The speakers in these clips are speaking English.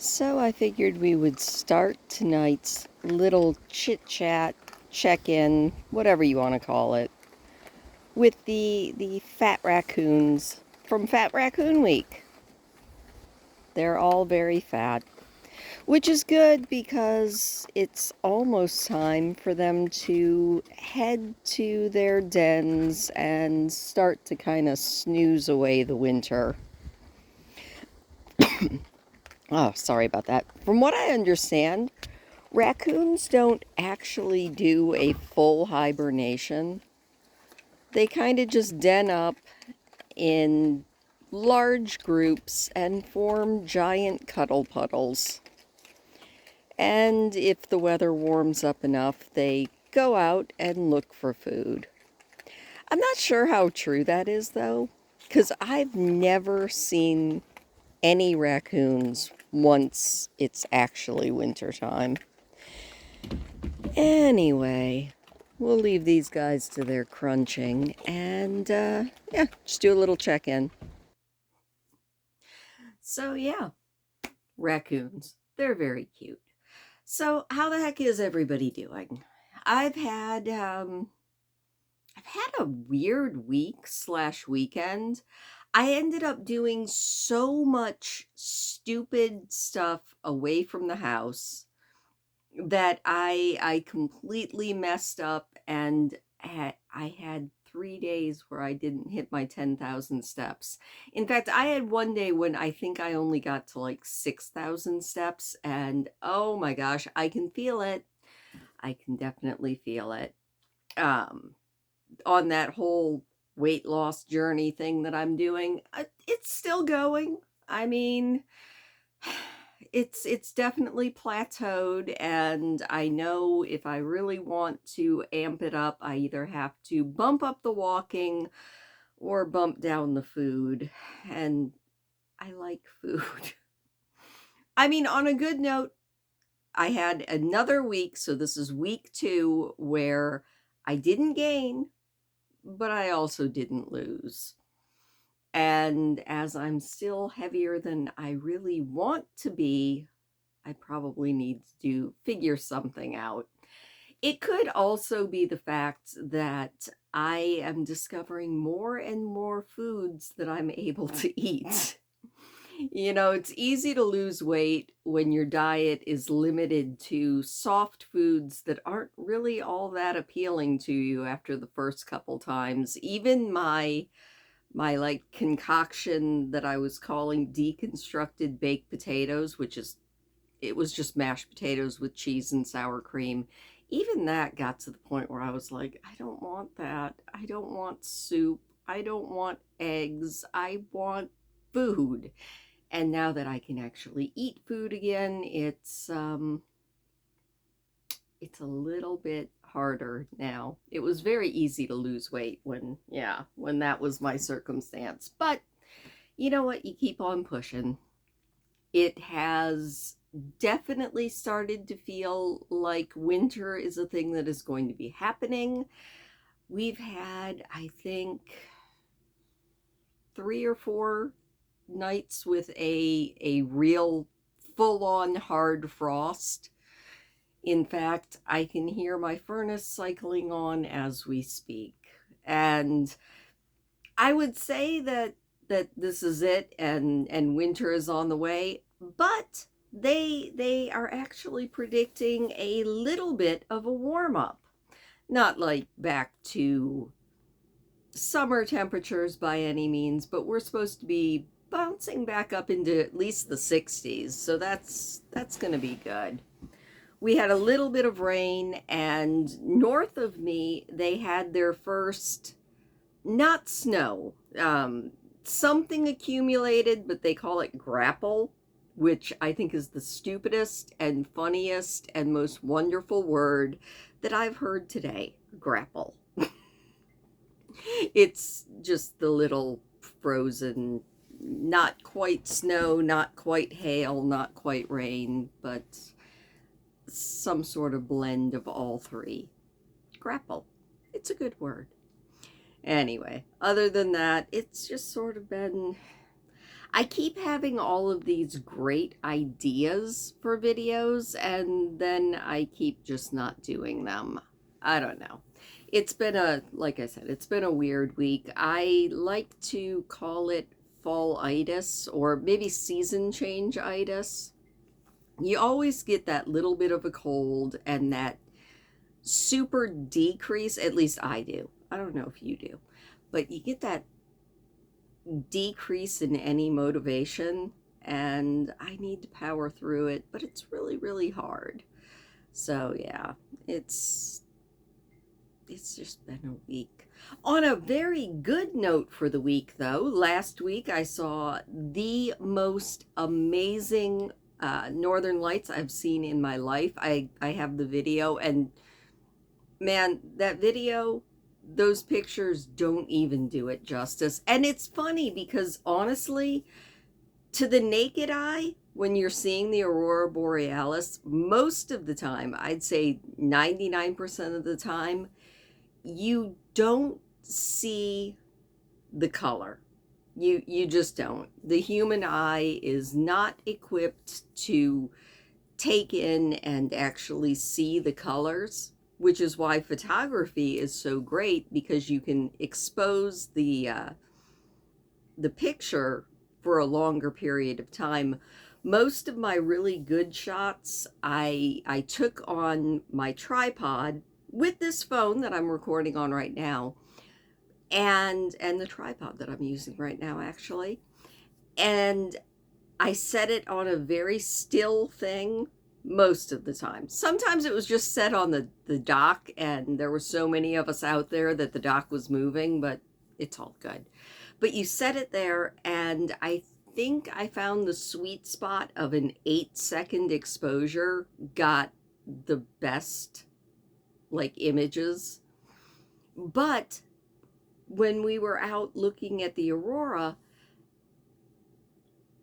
So I figured we would start tonight's little chit chat, check in, whatever you want to call it, with the fat raccoons from Fat Raccoon Week. They're all very fat, which is good because it's almost time for them to head to their dens and start to kind of snooze away the winter. Oh, sorry about that. From what I understand, raccoons don't actually do a full hibernation. They kind of just den up in large groups and form giant cuddle puddles. And if the weather warms up enough, they go out and look for food. I'm not sure how true that is, though, because I've never seen any raccoons once it's actually wintertime. Anyway, we'll leave these guys to their crunching and, yeah, just do a little check in. So, yeah, raccoons. They're very cute. So, how the heck is everybody doing? I've had, um, I've had a weird week slash weekend. I ended up doing so much stupid stuff away from the house that I completely messed up and I had 3 days where I didn't hit my 10,000 steps. In fact, I had one day when I think I only got to like 6,000 steps, and oh my gosh, I can feel it. I can definitely feel it. Um, on that whole weight loss journey thing that I'm doing, it's still going. I mean, it's definitely plateaued, and I know if I really want to amp it up, I either have to bump up the walking or bump down the food. And I like food. I mean, on a good note, I had another week, so this is week 2, where I didn't gain, but I also didn't lose. And as I'm still heavier than I really want to be, I probably need to figure something out. It could also be the fact that I am discovering more and more foods that I'm able to eat. You know, it's easy to lose weight when your diet is limited to soft foods that aren't really all that appealing to you after the first couple times. Even my like concoction that I was calling deconstructed baked potatoes, which is it was just mashed potatoes with cheese and sour cream. Even that got to the point where I was like, I don't want that. I don't want soup. I don't want eggs. I want food. And now that I can actually eat food again, it's a little bit harder now. It was very easy to lose weight when that was my circumstance. But you know what? You keep on pushing. It has definitely started to feel like winter is a thing that is going to be happening. We've had, I think, 3 or 4 nights with a real full on hard frost. In fact, I can hear my furnace cycling on as we speak. And I would say that this is it, and winter is on the way, but they are actually predicting a little bit of a warm up. Not like back to summer temperatures by any means, but we're supposed to be bouncing back up into at least the 60s. So that's going to be good. We had a little bit of rain, and north of me they had their first, not snow, something accumulated, but they call it grapple, which I think is the stupidest and funniest and most wonderful word that I've heard today. Grapple. It's just the little frozen, not quite snow, not quite hail, not quite rain, but some sort of blend of all three. Grapple. It's a good word. Anyway, other than that, it's just sort of been. I keep having all of these great ideas for videos, and then I keep just not doing them. I don't know. It's been like I said, it's been a weird week. I like to call it fall-itis or maybe season change-itis. You always get that little bit of a cold and that super decrease, at least I do. I don't know if you do, but you get that decrease in any motivation, and I need to power through it, but it's really, really hard. So yeah, it's it's just been a week. On a very good note for the week, though, last week I saw the most amazing Northern Lights I've seen in my life. I have the video, and man, that video, those pictures don't even do it justice. And it's funny because honestly, to the naked eye, when you're seeing the aurora borealis, most of the time, I'd say 99% of the time, you don't see the color. You just don't. The human eye is not equipped to take in and actually see the colors, which is why photography is so great, because you can expose the picture for a longer period of time. Most of my really good shots I took on my tripod with this phone that I'm recording on right now, and the tripod that I'm using right now actually. And I set it on a very still thing most of the time. Sometimes it was just set on the dock, and there were so many of us out there that the dock was moving, but it's all good. But you set it there, and I think I found the sweet spot of an 8-second exposure got the best like images. But when we were out looking at the aurora,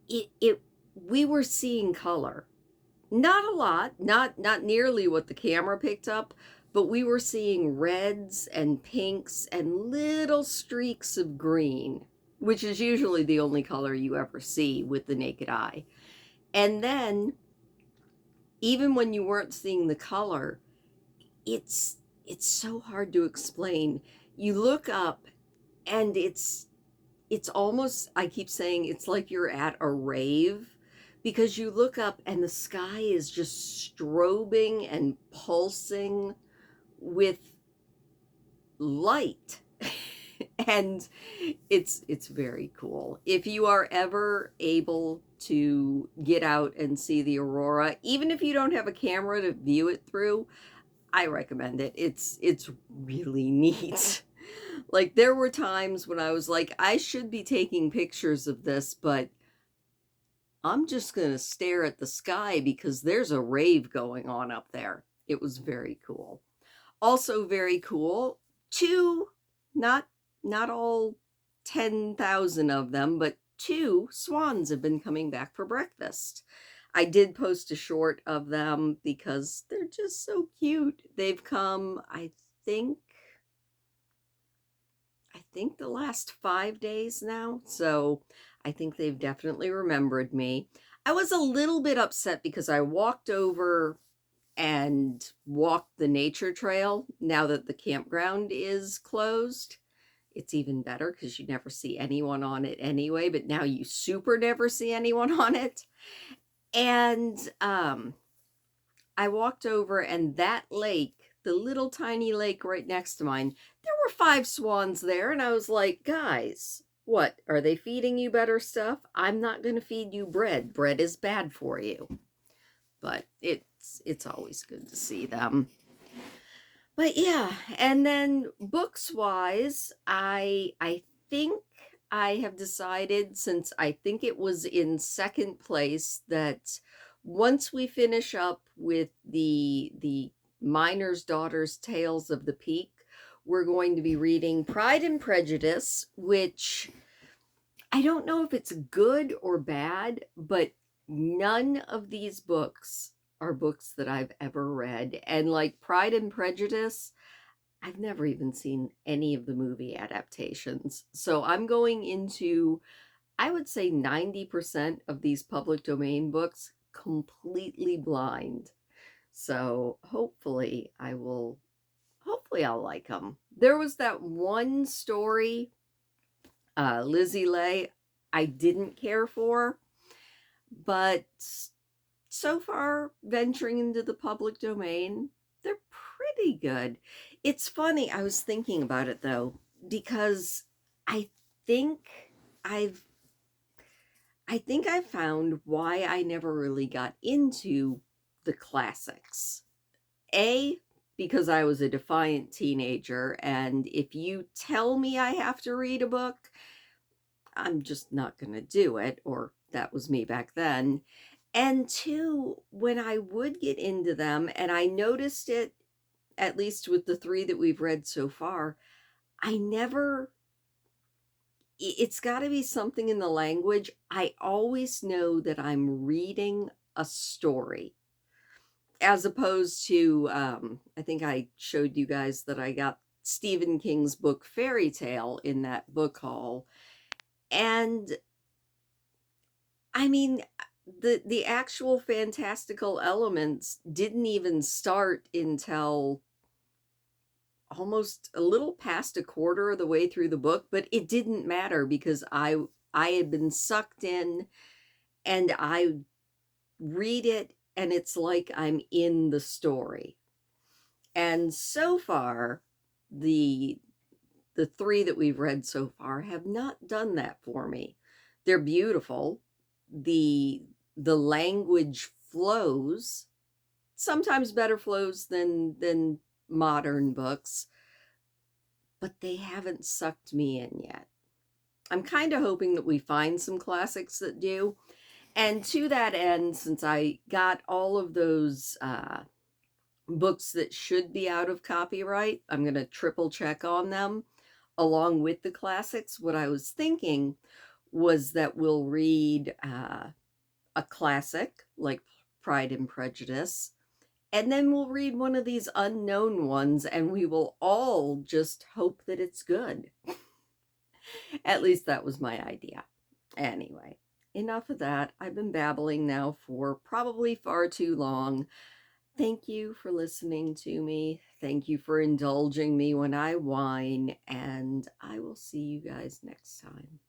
it we were seeing color. Not a lot, not nearly what the camera picked up, but we were seeing reds and pinks and little streaks of green, which is usually the only color you ever see with the naked eye. And then even when you weren't seeing the color, it's so hard to explain. You look up and it's almost, I keep saying, it's like you're at a rave, because you look up and the sky is just strobing and pulsing with light. And it's very cool. If you are ever able to get out and see the aurora, even if you don't have a camera to view it through, I recommend it. It's really neat. Like, there were times when I was like, I should be taking pictures of this, but I'm just going to stare at the sky because there's a rave going on up there. It was very cool. Also very cool, two, not not all 10,000 of them, but two swans have been coming back for breakfast. I did post a short of them because they're just so cute. They've come, think I think the last 5 days now. So I think they've definitely remembered me. I was a little bit upset because I walked over and walked the nature trail now that the campground is closed. It's even better because you never see anyone on it anyway, but now you super never see anyone on it. And I walked over, and that lake, the little tiny lake right next to mine, there were 5 swans there, and I was like, guys, what, are they feeding you better stuff? I'm not going to feed you bread. Bread is bad for you. But it's always good to see them. But yeah, and then books wise, I think I have decided, since I think it was in second place, that once we finish up with the Miner's Daughter's Tales of the Peak, we're going to be reading Pride and Prejudice, which I don't know if it's good or bad, but none of these books are books that I've ever read. And like Pride and Prejudice, I've never even seen any of the movie adaptations. So I'm going into I would say 90% of these public domain books completely blind. So hopefully I'll like them. There was that one story, Lizzie Lay, I didn't care for, but so far, venturing into the public domain, they're pretty good. It's funny, I was thinking about it though, because I think I've I found why I never really got into the classics. A, because I was a defiant teenager, and if you tell me I have to read a book, I'm just not going to do it, or that was me back then. And two, when I would get into them, and I noticed it, at least with the three that we've read so far, I never, it's got to be something in the language. I always know that I'm reading a story as opposed to, I think I showed you guys that I got Stephen King's book Fairy Tale in that book haul. And I mean, the actual fantastical elements didn't even start until almost a little past a quarter of the way through the book, but it didn't matter because I had been sucked in, and I read it and it's like I'm in the story. And so far, the the three that we've read so far have not done that for me. They're beautiful. The the language flows, sometimes better flows than modern books, but they haven't sucked me in yet. I'm kind of hoping that we find some classics that do. And to that end, since I got all of those books that should be out of copyright, I'm going to triple check on them along with the classics. What I was thinking was that we'll read a classic like Pride and Prejudice, and then we'll read one of these unknown ones, and we will all just hope that it's good. At least that was my idea. Anyway, enough of that. I've been babbling now for probably far too long. Thank you for listening to me. Thank you for indulging me when I whine, and I will see you guys next time.